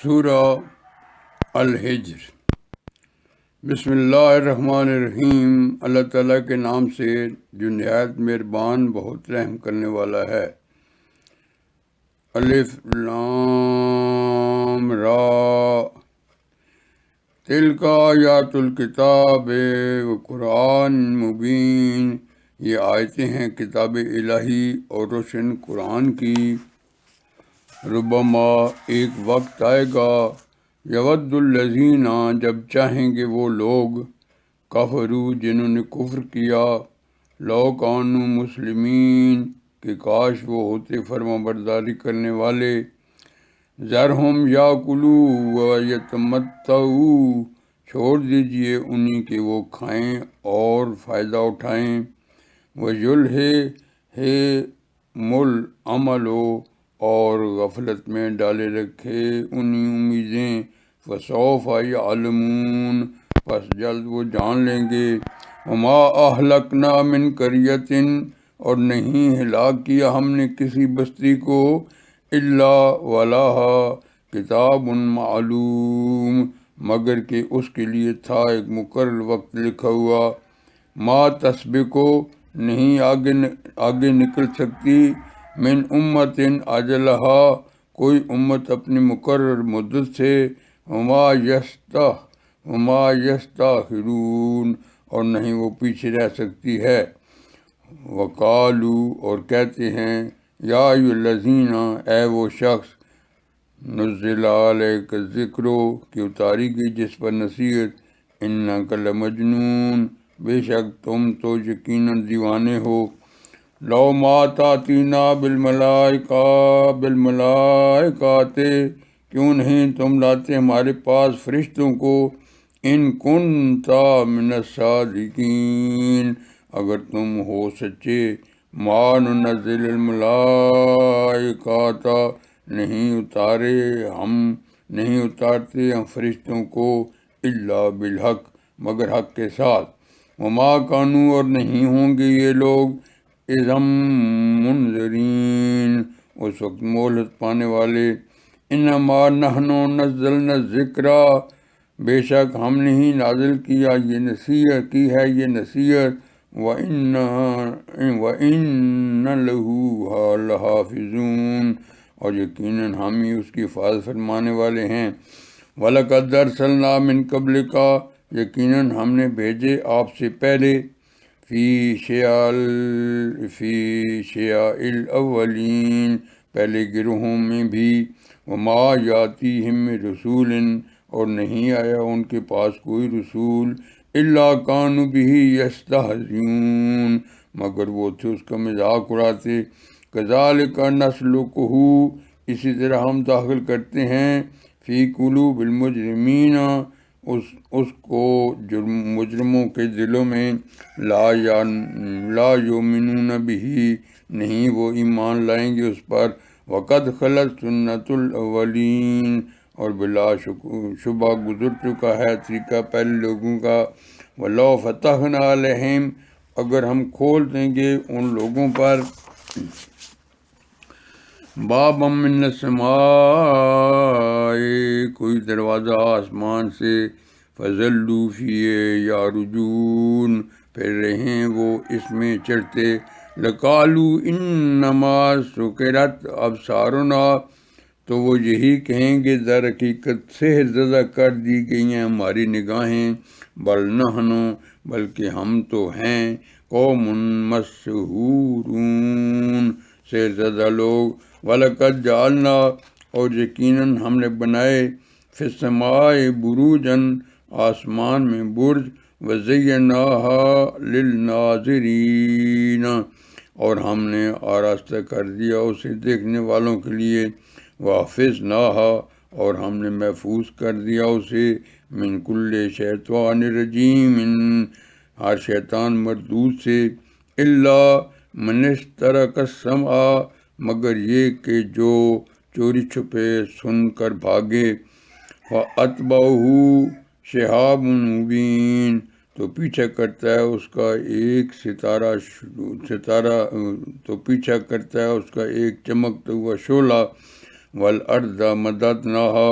سورہ الحجر۔ بسم اللہ الرحمن الرحیم۔ اللہ تعالیٰ کے نام سے جو نہایت مہربان بہت رحم کرنے والا ہے۔ الف لام را تلک آیات الکتاب و قرآن مبین، یہ آیتیں ہیں کتاب الہی اور روشن قرآن کی۔ ربما ایک وقت آئے گا، یود الذین جب چاہیں گے وہ لوگ، کفروا جنہوں نے کفر کیا، لو کانوا مسلمین کہ کاش وہ ہوتے فرما برداری کرنے والے، ذرہم یاکلوا ویتمتعوا چھوڑ دیجئے انہیں کہ وہ کھائیں اور فائدہ اٹھائیں، ویلہہم الامل اور غفلت میں ڈالے رکھے انہیں امیدیں، فسوف یعلمون پس جلد وہ جان لیں گے، وما اہلکنا من قریۃ اور نہیں ہلاک کیا ہم نے کسی بستی کو، الا ولہا کتاب معلوم مگر کہ اس کے لیے تھا ایک مقرر وقت لکھا ہوا، ما تسبقو نہیں آگے نکل سکتی، من امت اجلہا کوئی امت اپنی مقرر مدت سے، وما یستاخرون اور نہیں وہ پیچھے رہ سکتی ہے، وقالو اور کہتے ہیں، یا ایھا الذین اے وہ شخص، نزل علیک الذکر کہ اتاری گئی جس پر نصیحت، انک لمجنون بے شک تم تو یقیناً دیوانے ہو، لو ما تاتینا بالملائکۃ کیوں نہیں تم لاتے ہمارے پاس فرشتوں کو، ان کنت من الصادقین اگر تم ہو سچے، ما ننزل الملائکۃ نہیں اتارتے ہم فرشتوں کو، الا بالحق مگر حق کے ساتھ، وما کانوا اور نہیں ہوں گے یہ لوگ، اذا منذرین اس وقت مہلت پانے والے، انما نحن نزلنا الذکر بے شک ہم نے ہی نازل کیا یہ نصیحت وَإِنَّ لَهُ لَحَافِظُونَ اور یقیناً ہم ہی اس کی حفاظت فرمانے والے ہیں، وَلَقَدْ أَرْسَلْنَا مِن قَبْلِكَ یقیناً ہم نے بھیجے آپ سے پہلے، فی شیع الاولین پہلے گروہوں میں بھی، وما یاتیہم من رسول اور نہیں آیا ان کے پاس کوئی رسول، الا کانوا بہ یستہزئون مگر وہ تھے اس کا مذاق اڑاتے، کذالک نسلکہ اسی طرح ہم داخل کرتے ہیں، فی قلوب المجرمین اس کو مجرموں کے دلوں میں، لا یؤمنون بہ نہیں وہ ایمان لائیں گے اس پر، وقد خلت سنت الاولین اور بلا شبہ گزر چکا ہے طریقہ پہلے لوگوں کا، وَلَوْ فَتَحْنَا عَلَيْهِمْ اگر ہم کھول دیں گے ان لوگوں پر، بابا من السماء کوئی دروازہ آسمان سے، فظلوا فیہ یعرجون پھر رہیں وہ اس میں چڑھتے، لقالوا انما سکرت ابصارنا تو وہ یہی کہیں گے در حقیقت سحر زدہ کر دی گئی ہیں ہماری نگاہیں، بل نحن بلکہ ہم تو ہیں قوم مسحورون سحر زدہ لوگ، وَلَقَدْ جَعَلْنَا اور یقیناً ہم نے بنائے، فِي السَّمَاءِ بُرُوجًا آسمان میں برج، وَزَيَّنَّاهَا لِلنَّاظِرِينَ اور ہم نے آراستہ کر دیا اسے دیکھنے والوں کے لیے، وَحَفِظْنَاهَا اور ہم نے محفوظ کر دیا اسے، مِن كُلِّ شَيْطَانٍ رَجِيمٍ ہر شیطان مردود سے، إِلَّا مَنِ اسْتَرَقَ السَّمْعَ مگر یہ کہ جو چوری چھپے سن کر بھاگے، فَأَتْبَعَهُ شِهَابٌ مُبِينٌ تو پیچھا کرتا ہے اس کا ایک چمکتا ہوا شعلہ، وَالْأَرْضَ مَدَدْنَاهَا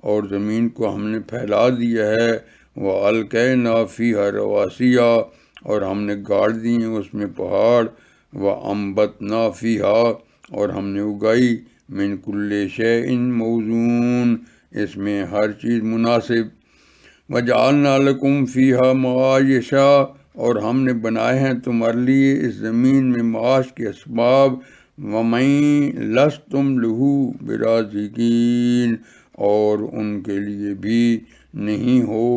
اور زمین کو ہم نے پھیلا دیا ہے، وَأَلْقَيْنَا فِيهَا رَوَاسِيَ اور ہم نے گاڑ دیے اس میں پہاڑ، وَأَنبَتْنَا فِيهَا اور ہم نے اگائی، مِن كُلِّ شَيْءٍ موزون اس میں ہر چیز مناسب، وَجَعَلْنَا لَكُمْ فِيهَا مَعَائِشَ اور ہم نے بنائے ہیں تمہارے لیے اس زمین میں معاش کے اسباب، وَمَن لَسْتُمْ لَهُ بِرَازِقِينَ اور ان کے لیے بھی نہیں ہو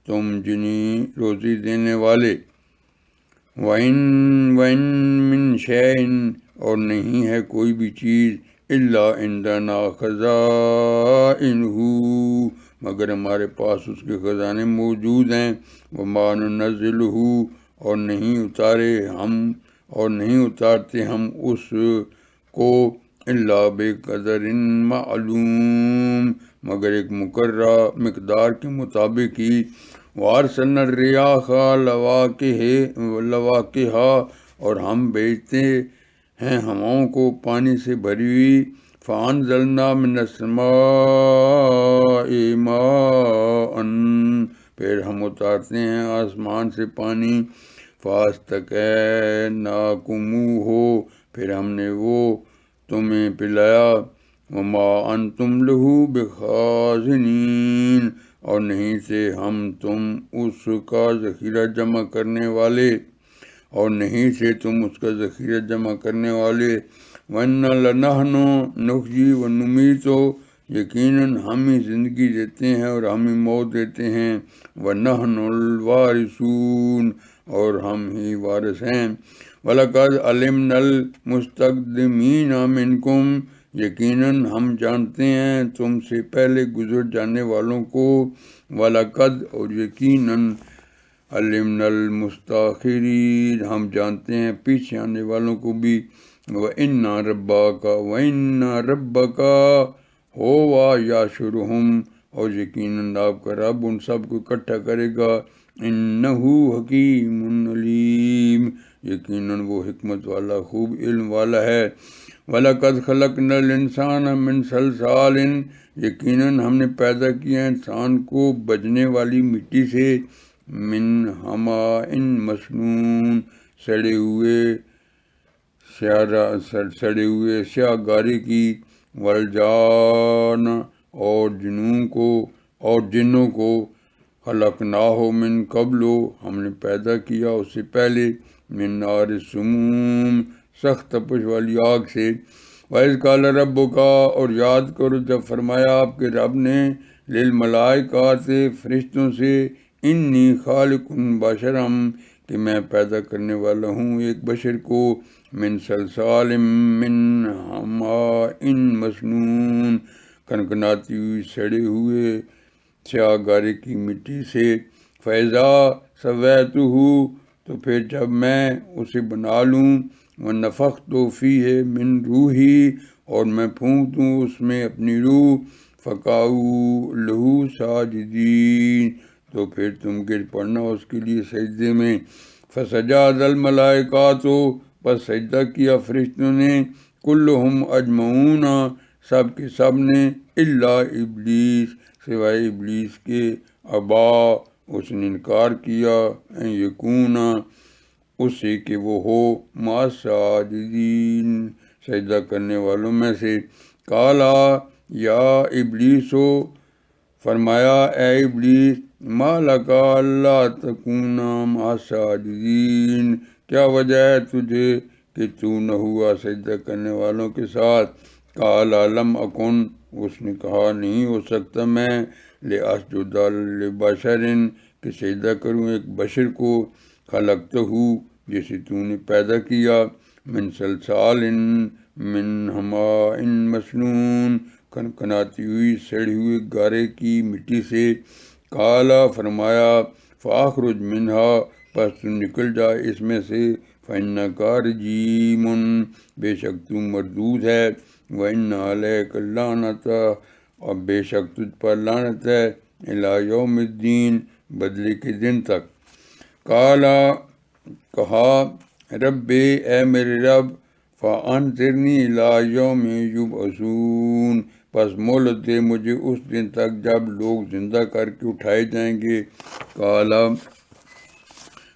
تم جنہیں روزی دینے والے، وَإِن مِّن شَيْءٍ اور نہیں ہے کوئی بھی چیز، إِلَّا عِندَنَا خَزَائِنُهُ مگر ہمارے پاس اس کے خزانے موجود ہیں، وَمَا نُنَزِّلُهُ اور نہیں اتارتے ہم اس کو، إِلَّا بِقَدَرٍ مَّعْلُومٍ مگر ایک مقررہ مقدار کے مطابق ہی، وَأَرْسَلْنَا الرِّيَاحَ لَوَاقِحَ اور ہم بھیجتے ہیں ہواؤں کو پانی سے بھری ہوئی، فَأَنزَلْنَا مِنَ السَّمَاءِ مَاءً پھر ہم اتارتے ہیں آسمان سے پانی، فَأَسْقَيْنَاكُمُوهُ پھر ہم نے وہ تمہیں پلایا، وَمَا أَنْتُمْ لَهُ بِخَازِنِينَ اور نہیں تھے ہم تم اس کا ذخیرہ جمع کرنے والے، وَإِنَّا لَنَحْنُ نُحْيِي وَنُمِيتُ یقیناً ہم ہی زندگی دیتے ہیں اور ہم ہی موت دیتے ہیں، وَنَحْنُ الْوَارِثُونَ اور ہم ہی وارث ہیں، وَلَقَدْ عَلِمْنَا الْمُسْتَقْدِمِينَ مِنْكُمْ یقیناً ہم جانتے ہیں تم سے پہلے گزر جانے والوں کو، وَلَقَدْ اور یقیناً عَلِمْنَا الْمُسْتَأْخِرِينَ ہم جانتے ہیں پیچھے آنے والوں کو بھی، وَإِنَّ رَبَّكَ هُوَ يَحْشُرُهُمْ اور یقیناً آپ کا رب ان سب کو اکٹھا کرے گا، إِنَّهُ حَكِيمٌ عَلِيمٌ یقیناً وہ حکمت والا خوب علم والا ہے، وَلَقَدْ خَلَقْنَا الْإِنسَانَ مِنْ صَلْصَالٍ یقیناً ہم نے پیدا کیا انسان کو بجنے والی مٹی سے، مِنْ حَمَإٍ مَسْنُونٍ سڑے ہوئے سیاہ گارے کی، وَالْجَانَّ اور جنوں کو، خَلَقْنَاهُ مِنْ قَبْلُ ہم نے پیدا کیا اس سے پہلے، مِنْ نَارِ السَّمُومِ سخت تپش والی آگ سے، وَإِذْ قَالَ رَبُّكَ اور یاد کرو جب فرمایا آپ کے رب نے، لِلْمَلَائِکَةِ فرشتوں سے، إِنِّي خَالِقٌ بَشَرًا کہ میں پیدا کرنے والا ہوں ایک بشر کو، مِنْ صَلْصَالٍ مِّنْ حَمَإٍ مَسْنُونٍ کھنکھناتی ہوئی سڑے ہوئے سیاہ گارے کی مٹی سے، فَإِذَا سَوَّيْتُهُ تو پھر جب میں اسے بنا لوں، وَنَفَخْتُ فِيهِ مِنْ رُوحِي اور میں پھونک دوں اس میں اپنی روح، فَقَعُوا لَهُ سَاجِدِينَ تو پھر تم گر پڑنا اس کے لیے سجدے میں، فَسَجَدَ الْمَلَائِکَةُ بس سجدہ کیا فرشتوں نے، كُلُّهُمْ أَجْمَعُونَ سب کے سب نے، إِلَّا إِبْلِيسَ سوائے ابلیس کے، ابا اس نے انکار کیا، ان یکون اس سے کہ وہ ہو، مع الساجدین سجدہ کرنے والوں میں سے، قالا یا ابلیسو فرمایا اے ابلیس، ما لک الا تکون مع الساجدین کیا وجہ ہے تجھے کہ تو نہ ہوا سجدہ کرنے والوں کے ساتھ، قال لم اکن اس نے کہا نہیں ہو سکتا میں، لأسجد لبشر کہ سجدہ کروں ایک بشر کو، خلقتہ جسے تو نے پیدا کیا، من صلصال من حماء مسنون کھنکھناتی ہوئی سڑی ہوئی گارے کی مٹی سے، قال فرمایا فاخرج منہا پس تو نکل جا اس میں سے، فإنک رجیم بے شک تو مردود ہے، وإن علیک اللعنۃ اور بے شک تجھ پر لعنت ہے، الی یوم الدین بدلے کے دن تک، قال کہا رب اے میرے رب، فانظرنی الی یوم یبعثون پس مہلت دے مجھے اس دن تک جب لوگ زندہ کر کے اٹھائے جائیں گے۔ قال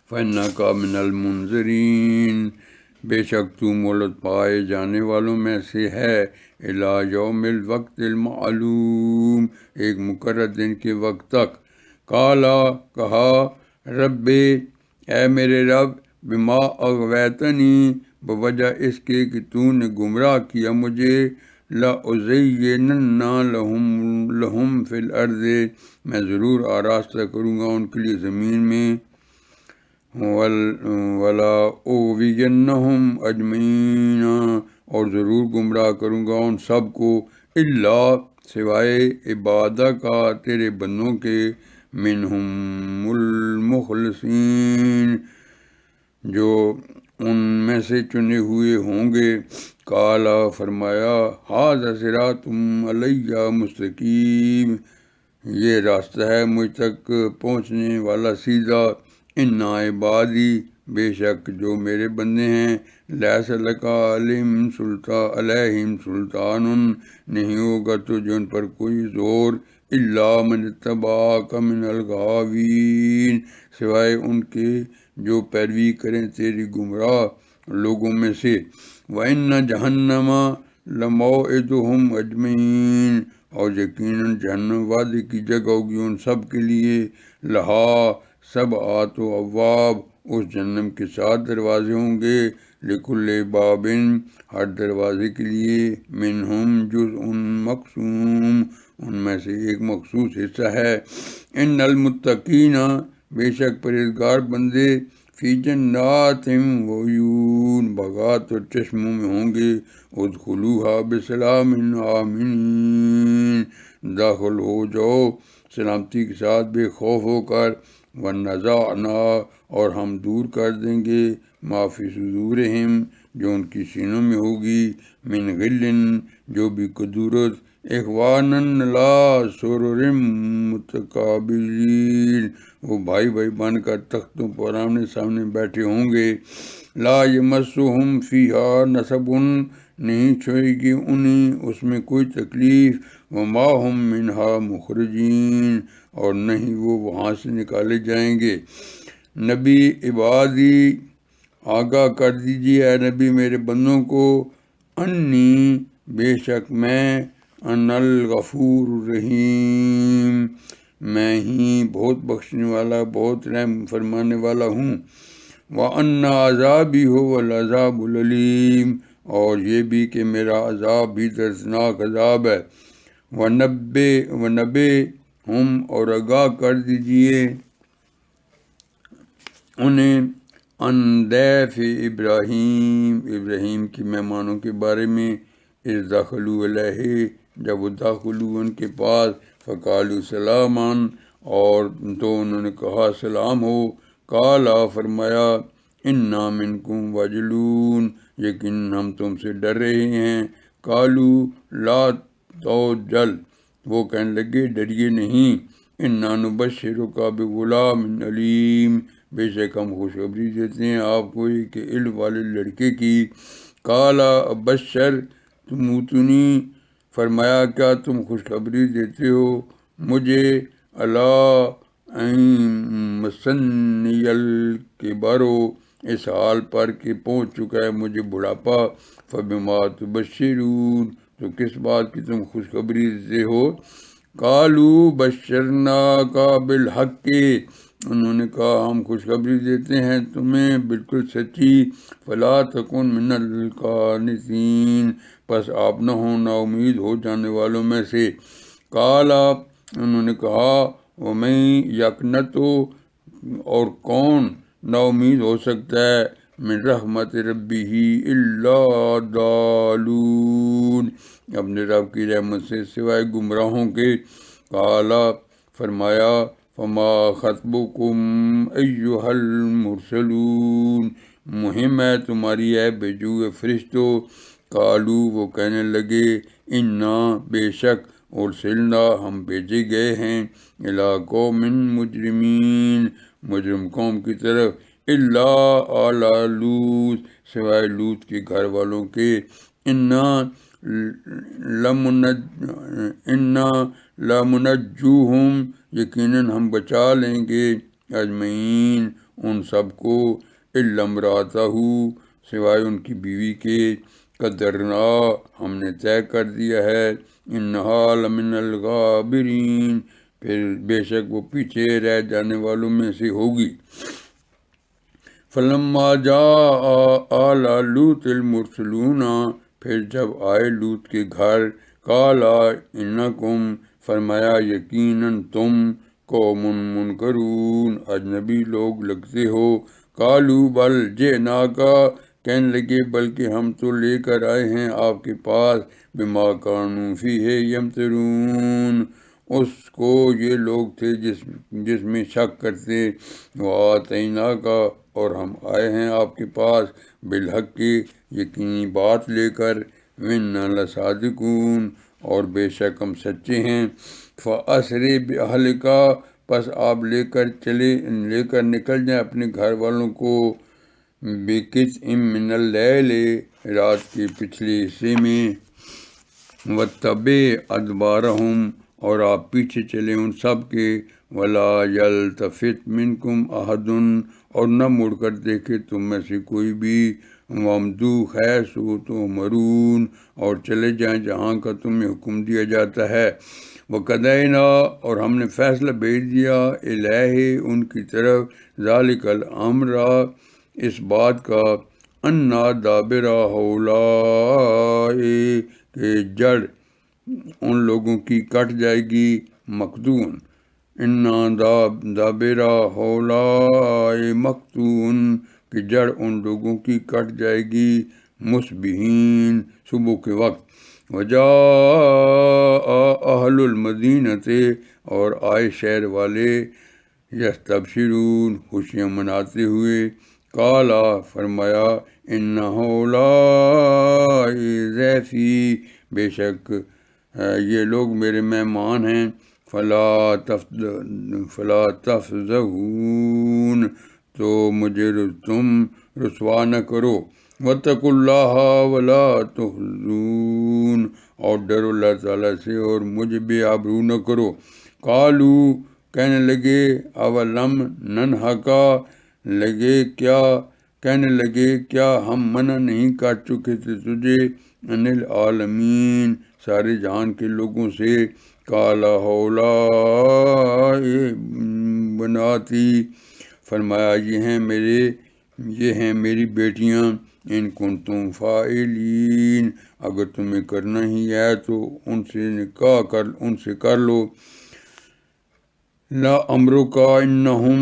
فإنک من المنظرین، بے شک تو مہلت پائے جانے والوں میں سے ہے، الی یوم الوقت المعلوم، ایک مقرر دن کے وقت تک۔ قال کہا رب، اے میرے رب، بما اغویتنی، بوجہ اس کے کہ تو نے گمراہ کیا مجھے، لأزینن لہم فی الارض، میں ضرور آراستہ کروں گا ان کے لیے زمین میں، ولا اغوینہم اجمعین، اور ضرور گمراہ کروں گا ان سب کو، الا سوائے عبادہ کا تیرے بندوں کے، منہم المخلصین، جو ان میں سے چنے ہوئے ہوں گے۔ قال فرمایا ھذا صراط علیہ مستقیم، یہ راستہ ہے مجھ تک پہنچنے والا سیدھا، ان عبادی، بے شک جو میرے بندے ہیں، لیس لک علیہم سلطان، نہیں ہوگا تجھے ان پر کوئی زور، الا من اتبعک من الغاوین، سوائے ان کے جو پیروی کریں تیری گمراہ لوگوں میں سے، وَإِنَّ جَهَنَّمَ لَمَوْعِدُهُمْ أَجْمَعِينَ، اور یقیناً جہنم وعدے کی جگہ ہوگی ان سب کے لیے، لہا سبعۃ ابواب، اس جہنم کے 7 دروازے ہوں گے، لکل باب، ہر دروازے کے لیے، منہم جزء مقسوم، ان میں سے ایک مخصوص حصہ ہے، ان المتقین، بے شک پرہیزگار بندے، فی جنات وعیون، باغات اور چشموں میں ہوں گے، ادخلوہا بسلام آمنین، داخل ہو جاؤ سلامتی کے ساتھ بے خوف ہو کر، ونزعنا، اور ہم دور کر دیں گے، ما فی صدورہم، جو ان کی سینوں میں ہوگی، من غل، جو بھی کدورت، اخوانا علی سرر متقابلین، وہ بھائی بھائی بن کر تختوں پر آمنے سامنے بیٹھے ہوں گے، لا یمسہم فیہا نصب، نہیں چھوئے گی انہیں اس میں کوئی تکلیف، وما ہم منہا مخرجین، اور نہیں وہ وہاں سے نکالے جائیں گے۔ نبی عبادی، آگاہ کر دیجیے اے نبی میرے بندوں کو، انی، بے شک میں، انا الغفور الرحیم، میں ہی بہت بخشنے والا بہت رحم فرمانے والا ہوں، وَأَنَّ عَذَابِي هُوَ الْعَذَابُ الْأَلِيمُ، اور یہ بھی کہ میرا عذاب بھی دردناک عذاب ہے، وَنَبِّئْهُمْ، اور آگاہ کر دیجیے انہیں، عن ضیف ابراہیم، ابراہیم کی مہمانوں کے بارے میں، اذ دخلوا علیہ، جب وہ داخل ہوئے ان کے پاس، فقالوا سلاما، اور تو انہوں نے کہا سلام ہو، قال، فرمایا، انا منکم وجلون، یقین ہم تم سے ڈر رہے ہیں، قالوا لا توجل، وہ کہنے لگے ڈریے نہیں، انا نبشرک بغلام علیم، بے شک ہم خوشخبری دیتے ہیں آپ کو ایک علم والے لڑکے کی، قال بشرتموتنی، فرمایا کیا تم خوشخبری دیتے ہو مجھے، الا ان مسنی الکبر، اس حال پر کہ پہنچ چکا ہے مجھے بڑھاپا، فبما تبشرون، تو کس بات کی تم خوشخبری دیتے ہو، قالوا بشرناک بالحق، انہوں نے کہا ہم خوشخبری دیتے ہیں تمہیں بالکل سچی، فلا تکن من القانطین، پس آپ نہ ہو نا امید ہو جانے والوں میں سے، قال، انہوں نے کہا، ومن یقنط، اور کون نا امید ہو سکتا ہے، من رحمت ربہ الا الضالون، اپنے رب کی رحمت سے سوائے گمراہوں کے، قال، فرمایا، فما خطبکم ایھا المرسلون، مہم ہے تمہاری اے بھیجے ہوئے فرشتو، قالوا، وہ کہنے لگے، انا، بے شک، ارسلنا، ہم بھیجے گئے ہیں، الی قوم مجرمین، مجرم قوم کی طرف، الا آل لوط، سوائے لوط کے گھر والوں کے، انا انا لمنجوہم، یقیناً ہم بچا لیں گے اجمعین ان سب کو، الا امرأتہ، سوائے ان کی بیوی کے، قدرنا ہم نے طے کر دیا ہے، انہا لمن الغابرین، پھر بے شک وہ پیچھے رہ جانے والوں میں سے ہوگی۔ فلما جاء آل لوط المرسلون، پھر جب آئے لوط کے گھر، قالا انکم، فرمایا یقیناً تم، قوم منکرون، اجنبی لوگ لگتے ہو، قالوا بل جئناک، کہنے لگے بلکہ ہم تو لے کر آئے ہیں آپ کے پاس، بما کانوا فیہ یمترون، اس کو یہ لوگ تھے جس میں شک کرتے، وآتیناک، اور ہم آئے ہیں آپ کے پاس، بالحق کی یقینی بات لے کر، وإنا لصادقون، اور بے شک ہم سچے ہیں، فأسر بأہلک، پس آپ لے کر نکل جائیں اپنے گھر والوں کو، بقطع من اللیل، رات کے پچھلے حصے میں، واتبع ادبارہم، اور آپ پیچھے چلے ان سب کے، ولا یلتفت منکم احد، اور نہ مڑ کر دیکھے تم میں سے کوئی بھی، وامضوا حیث تؤمرون، اور چلے جائیں جہاں کا تمہیں حکم دیا جاتا ہے، وقضینا، اور ہم نے فیصلہ بھیج دیا، الیہ، ان کی طرف، ذالک الامر، اس بات کا، انا دابر ہؤلاء، کہ جڑ ان لوگوں کی کٹ جائے گی، مقطوعن، انا دابر ہؤلاء مقطوعن، کہ جڑ ان لوگوں کی کٹ جائے گی، مصبحین، صبح کے وقت، وجاء اہل المدینۃ، اور آئے شہر والے، یستبشرون، خوشیاں مناتے ہوئے، قالا، فرمایا، ان ہؤلاء ضیفی، بے شک یہ لوگ میرے مہمان ہیں، فلا تفضحون، تو مجھے تم رسوا نہ کرو، واتقوا اللہ ولا تخزون، اور ڈرو اللہ تعالیٰ سے اور مجھے بے آبرو نہ کرو، قالو، کہنے لگے، اولم ننہکا، کہنے لگے کیا ہم منع نہیں کر چکے تھے تجھے، عن العالمین، سارے جہان کے لوگوں سے، قال ہؤلاء بناتی، فرمایا یہ ہیں میری بیٹیاں، ان کنتم فاعلین، اگر تمہیں کرنا ہی ہے تو ان سے نکاح کر لو، لا امرک انہم،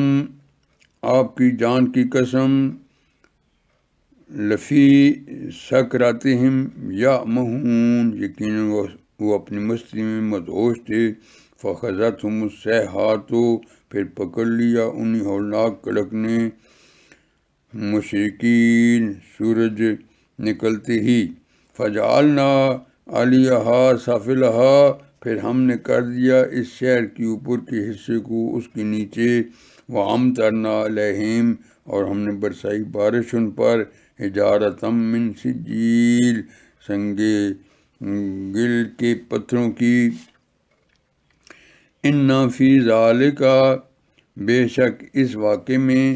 آپ کی جان کی قسم، لفی سکراتہم یعمہون، یقیناً وہ اپنی مستی میں مدہوش تھے، فاخذتہم الصیحۃ، پھر پکڑ لیا انہیں ہولناک کڑک نے، مشرقین، سورج نکلتے ہی، فجعلنا علیہا سافلہا، پھر ہم نے کر دیا اس شہر کے اوپر کے حصے کو اس کے نیچے، وامطرنا علیہم، اور ہم نے برسائی بارش ان پر، حجارۃ من سجیل، سنگے گل کے پتھروں کی، ان فی ذالک، بے شک اس واقعے میں،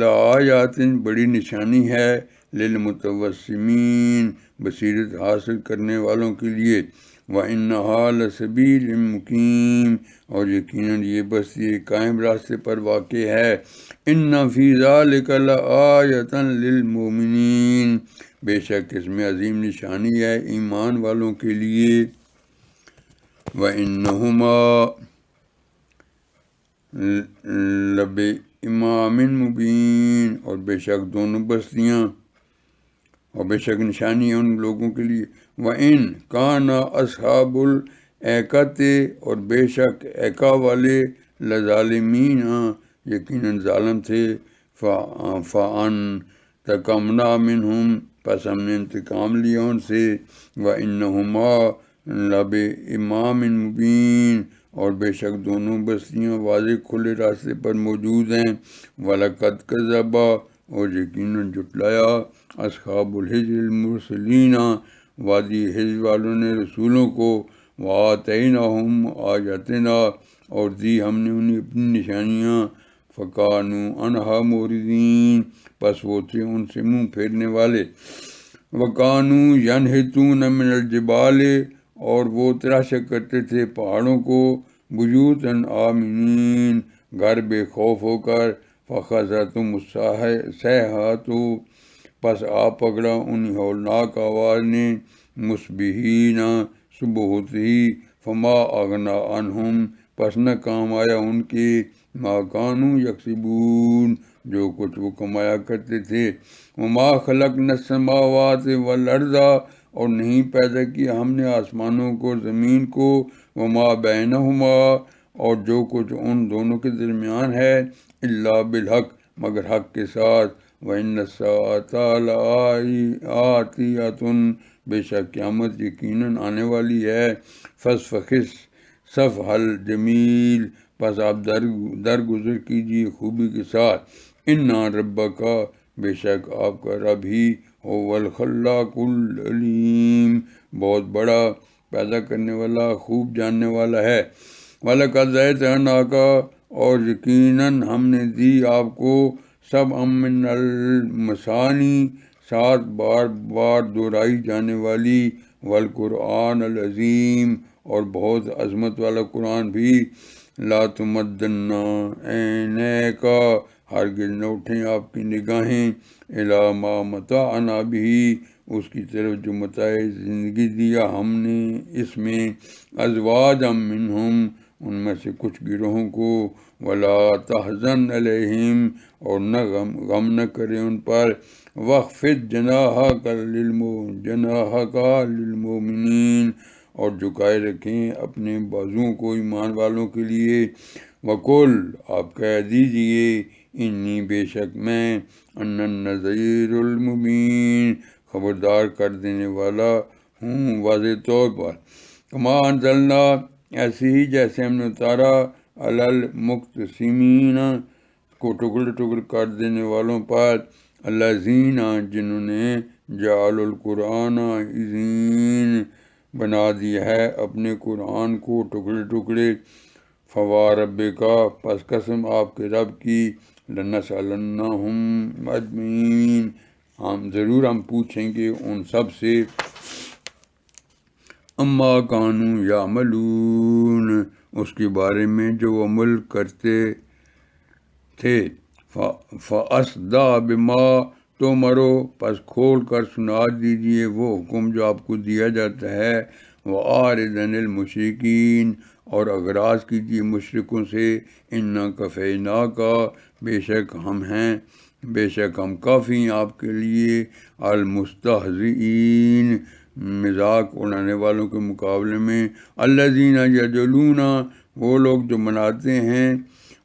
لآیات، بڑی نشانی ہے، للمتوسمین، بصیرت حاصل کرنے والوں کے لیے، وإنہا لسبیل مقیم، اور یقیناً یہ بستی ایک قائم راستے پر واقع ہے، ان فی ذالک لآیۃ للمؤمنین، بے شک اس میں عظیم نشانی ہے ایمان والوں کے لیے، وإنہما لبإمام مبین، اور بے شک دونوں بستیاں، اور بے شک نشانی ہے ان لوگوں کے لیے، وإن کان اصحاب الایکۃ، اور بے شک ایکا والے، لظالمین، یقیناً ظالم تھے، فانتقمنا منہم، پس ہم نے انتقام لیا ان سے، وإنہما لبإمام مبین، اور بے شک دونوں بستیاں واضح کھلے راستے پر موجود ہیں، وَلَقَدْ كَذَّبَ، اور یقیناً جھٹلایا، اصحاب الحجر المرسلین، وادی حجر والوں نے رسولوں کو، وآتیناہم آیاتنا، اور دی ہم نے انہیں اپنی نشانیاں، فکانوا عنہا معرضین، پس وہ تھے ان سے منہ پھیرنے والے، وکانوا ینحتون من الجبال، اور وہ تراشا کرتے تھے پہاڑوں کو، بیوتاً آمنین، گھر بے خوف ہو کر، فخذتہم الصیحۃ، پس آ پکڑا انہیں ہولناک آواز نے، مصبحین، صبح ہوتے ہی، فما اغنی عنہم، پس نہ کام آیا ان کے، ما کانوا یکسبون، جو کچھ وہ کمایا کرتے تھے، وما خلقنا السماوات والارض، اور نہیں پیدا کیا ہم نے آسمانوں کو اور زمین کو، وما بینہما، اور جو کچھ ان دونوں کے درمیان ہے، الا بالحق، مگر حق کے ساتھ، وَإِنَّ السَّاعَةَ لَآتِیَةٌ، بے شک قیامت یقیناً آنے والی ہے، فاصفح صفح الجمیل، پس آپ درگزر کیجیے خوبی کے ساتھ، اِنَّ ربک، بے شک آپ کا رب ہی، هو الخلاق العلیم، بہت بڑا، پیدا کرنے والا، خوب جاننے والا ہے، وَلَقَدْ آتَيْنَاكَ، اور یقیناً ہم نے دی آپ کو، سبعا من المثانی، 7 بار بار دہرائی جانے والی، والقرآن العظیم، اور بہت عظمت والا قرآن بھی، لا تمدن عینیک، ہرگز نہ اٹھیں آپ کی نگاہیں، الی ما متعنا بہ، اس کی طرف جو متاع زندگی دیا ہم نے اس میں، ازواجا منہم، ان میں سے کچھ گروہوں کو، ولا تحزن علیہم، اور نہ غم نہ کرے ان پر، واخفض جناحک للمؤمنین، اور جھکائے رکھیں اپنے بازوؤں کو ایمان والوں کے لیے، وقل، آپ کہہ دیجئے، انی، بے شک میں، انا النذیر المبین، خبردار کر دینے والا ہوں واضح طور پر، کما انزلنا، ایسے ہی جیسے ہم نے اتارا، علی المقتسمین، کو ٹکڑے ٹکڑے کر دینے والوں پر، الذین، جنہوں نے جعلوا القرآن عضین، بنا دیا ہے اپنے قرآن کو ٹکڑے ٹکڑے، فواربک، پس قسم آپ کے رب کی، لنسألنہم اجمعین، ضرور ہم پوچھیں گے ان سب سے، اما کانوا یعملون، اس کے بارے میں جو وہ عمل کرتے تھے، فاصدع بما تؤمروا، پس کھول کر سنا دیجیے وہ حکم جو آپ کو دیا جاتا ہے، وأعرض عن المشرکین، اور اغراض کیجیے مشرکوں سے، انا کفیناک، بے شک ہم کافی ہیں آپ کے لیے، المستہزئین، مذاق اڑانے والوں کے مقابلے میں، الذین یجعلون، وہ لوگ جو مناتے ہیں،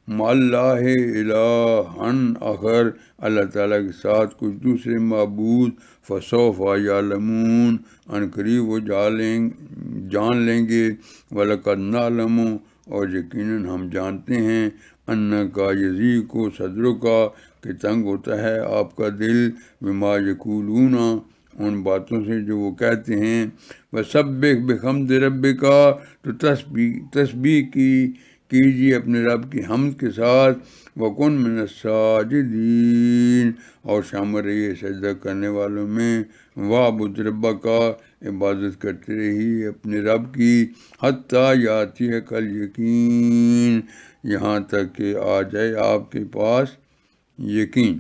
مع اللہ الہا آخر، اللہ تعالیٰ کے ساتھ کچھ دوسرے معبود، فسوف یعلمون، ان قریب وہ جان لیں گے، وَلَقَدْ نَعْلَمُ، اور یقیناً ہم جانتے ہیں، انک یضیق صدرک، کہ تنگ ہوتا ہے آپ کا دل، بما یقولون، ان باتوں سے جو وہ کہتے ہیں، وسبح بحمد ربک، تو تسبیح کیجیے اپنے رب کی حمد کے ساتھ، وکن من الساجدین، اور شامل رہیے سجدہ کرنے والوں میں، وعبد ربک، عبادت کرتے رہیے اپنے رب کی، حتیٰ یاتیک الیقین، یہاں تک کہ آ جائے آپ کے پاس یقین۔